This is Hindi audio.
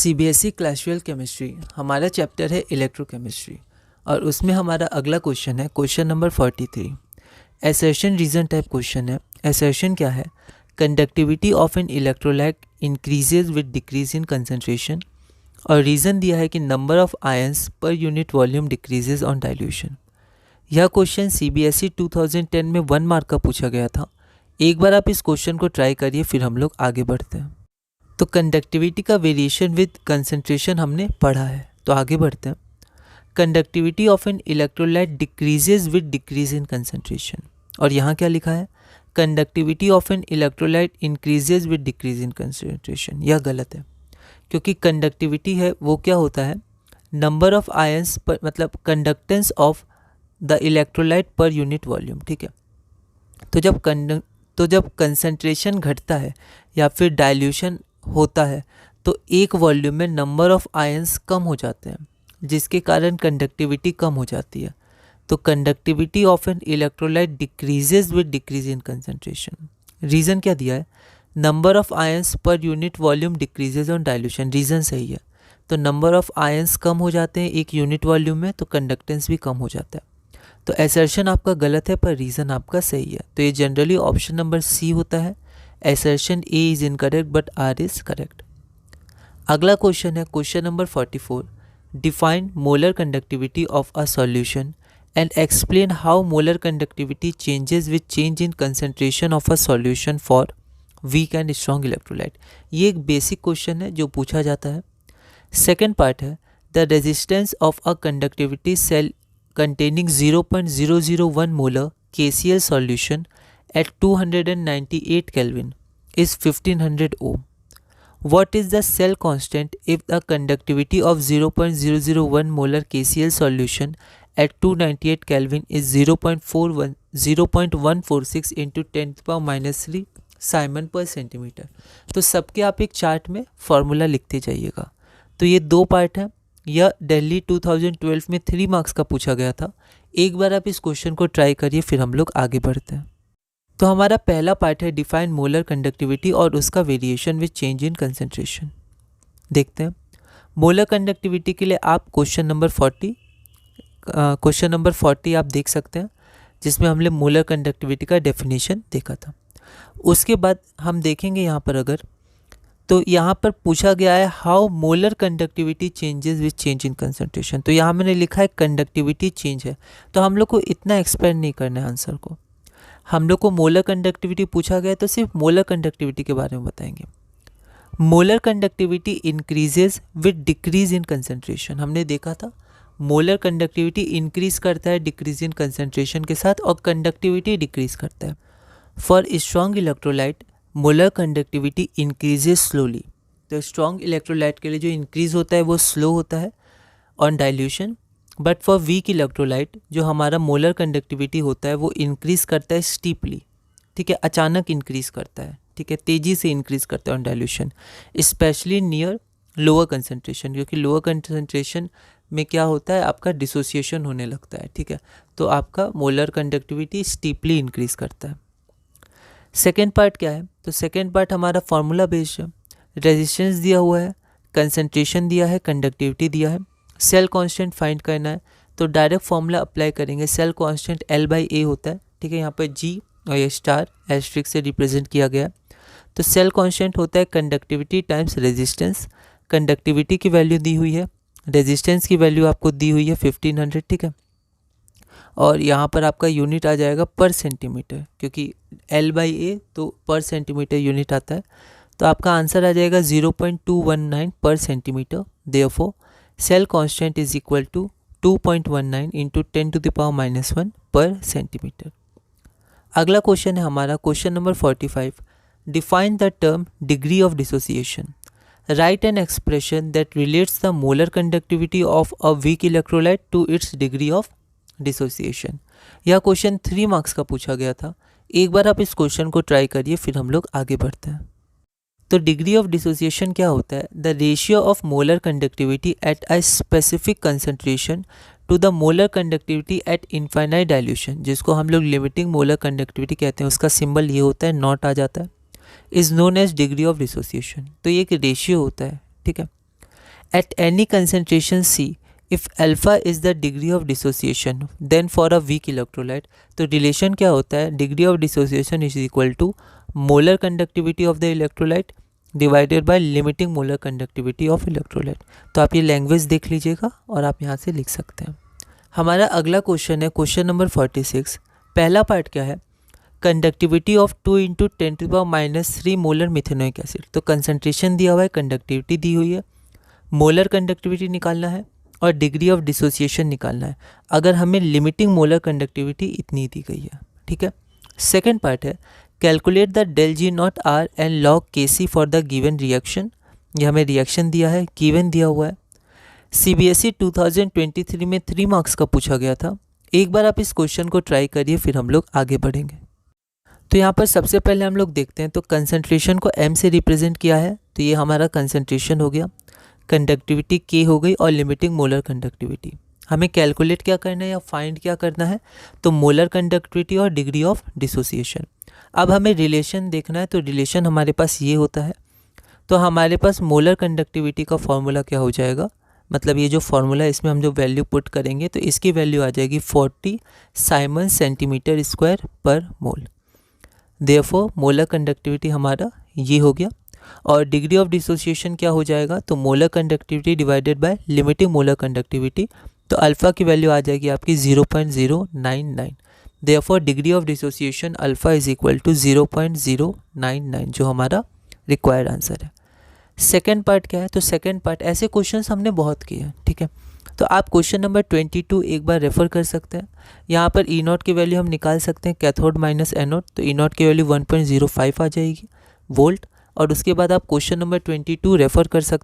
सीबीएसई क्लास 12 केमिस्ट्री हमारा चैप्टर है इलेक्ट्रोकेमिस्ट्री और उसमें हमारा अगला क्वेश्चन है question number 43। Assertion reason type question है। एसर्शन क्या है? Conductivity of an electrolyte increases with decrease in concentration, और रीज़न दिया है कि number of ions per unit volume decreases on dilution. यह क्वेश्चन सीबीएसई 2010 में 1 मार्क का पूछा गया था। एक बार आप इस क्वेश्चन को ट्राई करिए, फिर हम लोग आगे बढ़ते हैं। तो कंडक्टिविटी का वेरिएशन विद कंसंट्रेशन हमने पढ़ा है, तो आगे बढ़ते हैं। Conductivity of an electrolyte decreases with decrease in concentration, और यहाँ क्या लिखा है? Conductivity of an electrolyte increases with decrease in concentration. यह गलत है, क्योंकि कंडक्टिविटी है वो क्या होता है? नंबर ऑफ आयंस पर, मतलब कंडक्टेंस ऑफ द इलेक्ट्रोलाइट पर यूनिट वॉल्यूम। ठीक है, तो जब कंसंट्रेशन घटता है या फिर डाइल्यूशन होता है तो एक वॉल्यूम में नंबर ऑफ आयंस कम हो जाते हैं, जिसके कारण कंडक्टिविटी कम हो जाती है। तो conductivity of an electrolyte decreases with decrease in concentration. Reason क्या दिया है? Number of ions per unit volume decreases on dilution. Reason सही है, तो नंबर ऑफ आयंस कम हो जाते हैं एक यूनिट वॉल्यूम में, तो कंडक्टेंस भी कम हो जाता है। तो एसर्शन आपका गलत है पर रीज़न आपका सही है। तो ये जनरली ऑप्शन नंबर सी होता है। Assertion A is incorrect but R is correct. अगला क्वेश्चन है question number 44। Define molar conductivity of a solution and explain how molar conductivity changes with change in concentration of a solution for weak and strong electrolyte. ये एक बेसिक क्वेश्चन है जो पूछा जाता है। सेकेंड पार्ट है the resistance of a conductivity cell containing 0.001 molar KCl solution at 298 Kelvin is 1500 ohm. What is the cell constant if the conductivity of 0.001 molar KCl solution at 298 Kelvin is 0.146 into 10 to the power minus 3 Simon पर सेंटीमीटर। तो सबके आप एक चार्ट में फॉर्मूला लिखते जाइएगा। तो ये दो पार्ट हैं। यह दिल्ली 2012 में 3 मार्क्स का पूछा गया था। एक बार आप इस क्वेश्चन को ट्राई करिए, फिर हम लोग आगे बढ़ते हैं। तो हमारा पहला पार्ट है डिफाइन मोलर कंडक्टिविटी और उसका variation with change in concentration. देखते हैं। मोलर कंडक्टिविटी के लिए आप क्वेश्चन नंबर 40 आप देख सकते हैं, जिसमें हमने मोलर कंडक्टिविटी का डेफिनेशन देखा था। उसके बाद हम देखेंगे यहाँ पर, अगर तो यहाँ पर पूछा गया है how molar conductivity changes with change in concentration. तो यहाँ मैंने लिखा है कंडक्टिविटी चेंज है, तो हम लोग को इतना एक्सपेंड नहीं करना है आंसर को। हम लोग को मोलर कंडक्टिविटी पूछा गया है तो सिर्फ मोलर कंडक्टिविटी के बारे में बताएंगे। Molar conductivity increases with decrease in concentration. हमने देखा था मोलर कंडक्टिविटी इंक्रीज करता है डिक्रीज इन कंसंट्रेशन के साथ, और कंडक्टिविटी डिक्रीज करता है। For strong electrolyte molar conductivity increases slowly. तो स्ट्रॉन्ग इलेक्ट्रोलाइट के लिए जो इंक्रीज होता है वो स्लो होता है on dilution, but for weak electrolyte जो हमारा मोलर कंडक्टिविटी होता है वो इंक्रीज करता है स्टीपली। ठीक है, अचानक इंक्रीज करता है। ठीक है, तेज़ी से इंक्रीज करता है on dilution, specially near lower concentration, क्योंकि लोअर कंसंट्रेशन में क्या होता है, आपका डिसोसिएशन होने लगता है। ठीक है, तो आपका मोलर कंडक्टिविटी स्टीपली इंक्रीज करता है। सेकेंड पार्ट क्या है? तो सेकेंड पार्ट हमारा फार्मूला बेस्ड है। रेजिस्टेंस दिया हुआ है, कंसंट्रेशन दिया है, कंडक्टिविटी दिया है, सेल कांस्टेंट फाइंड करना है। तो डायरेक्ट फार्मूला अप्लाई करेंगे। सेल कांस्टेंट L/A होता है। ठीक है, यहाँ पर G और ये स्टार एस्ट्रिक से रिप्रेजेंट किया गया है। तो सेल कांस्टेंट होता है कंडक्टिविटी टाइम्स रेजिस्टेंस। कंडक्टिविटी की वैल्यू दी हुई है, रेजिस्टेंस की वैल्यू आपको दी हुई है 1500। ठीक है, और यहाँ पर आपका यूनिट आ जाएगा पर सेंटीमीटर, क्योंकि L/A तो पर सेंटीमीटर यूनिट आता है। तो आपका आंसर आ जाएगा 0.219 पर centimetre. Therefore cell constant is equal to 2.19 into 10 to the power minus 1 पर सेंटीमीटर। अगला क्वेश्चन है हमारा question number 45। Define the term degree of dissociation. Write an expression that relates the molar conductivity of a weak electrolyte to its degree of dissociation. यह क्वेश्चन 3 मार्क्स का पूछा गया था। एक बार आप इस क्वेश्चन को ट्राई करिए, फिर हम लोग आगे बढ़ते हैं। तो डिग्री ऑफ डिसोसिएशन क्या होता है? The ratio of molar conductivity at a specific concentration to the molar conductivity at infinite dilution, जिसको हम लोग लिमिटिंग मोलर कंडक्टिविटी कहते हैं। उसका सिंबल ये होता है, नॉट आ जाता है, is known as degree of dissociation. तो ये एक रेशियो होता है। ठीक है, at any concentration C, if alpha is the degree of dissociation then for a weak electrolyte, तो रिलेशन क्या होता है, degree of dissociation is equal to molar conductivity of the electrolyte divided by limiting molar conductivity of electrolyte. तो आप ये लैंग्वेज देख लीजिएगा और आप यहाँ से लिख सकते हैं। हमारा अगला क्वेश्चन है क्वेश्चन नंबर 46। पहला पार्ट क्या है, conductivity of 2 × 10⁻³ molar methanoic acid. तो कंसंट्रेशन दिया हुआ है, कंडक्टिविटी दी हुई है, मोलर कंडक्टिविटी निकालना है और डिग्री ऑफ डिसोसिएशन निकालना है। अगर हमें लिमिटिंग मोलर कंडक्टिविटी इतनी दी गई है, ठीक है। सेकेंड पार्ट है calculate the del G0 R and log Kc for the given reaction. ये हमें रिएक्शन दिया है, गिवन दिया हुआ है। CBSE 2023 में 3 मार्क्स का पूछा गया था। एक बार आप इस क्वेश्चन को ट्राई करिए, फिर हम लोग आगे बढ़ेंगे। तो यहाँ पर सबसे पहले हम लोग देखते हैं, तो कंसंट्रेशन को M से रिप्रेजेंट किया है, तो ये हमारा कंसंट्रेशन हो गया, कंडक्टिविटी K हो गई और लिमिटिंग मोलर कंडक्टिविटी। हमें कैलकुलेट क्या करना है या फाइंड क्या करना है, तो मोलर कंडक्टिविटी और डिग्री ऑफ डिसोसिएशन। अब हमें रिलेशन देखना है, तो रिलेशन हमारे पास ये होता है। तो हमारे पास मोलर कंडक्टिविटी का फॉर्मूला क्या हो जाएगा, मतलब ये जो फॉर्मूला है इसमें हम जो वैल्यू पुट करेंगे तो इसकी वैल्यू आ जाएगी 40 साइमन सेंटीमीटर स्क्वायर पर मोल। देयरफॉर मोलर कंडक्टिविटी हमारा ये हो गया। और डिग्री ऑफ डिसोसिएशन क्या हो जाएगा, तो molar conductivity divided by limiting molar conductivity. तो अल्फ़ा की वैल्यू आ जाएगी आपकी 0.099। Therefore degree of dissociation alpha is equal to 0.099, जो हमारा रिक्वायर्ड आंसर है। सेकेंड पार्ट क्या है, तो सेकेंड पार्ट ऐसे क्वेश्चंस हमने बहुत किए हैं, ठीक है। तो आप क्वेश्चन नंबर 22 एक बार रेफर कर सकते हैं। यहाँ पर E0 की वैल्यू हम निकाल सकते हैं, कैथोड माइनस एनोड, तो E0 की वैल्यू 1.05 आ जाएगी वोल्ट। और उसके बाद आप क्वेश्चन नंबर 22 रेफर कर सकते हैं।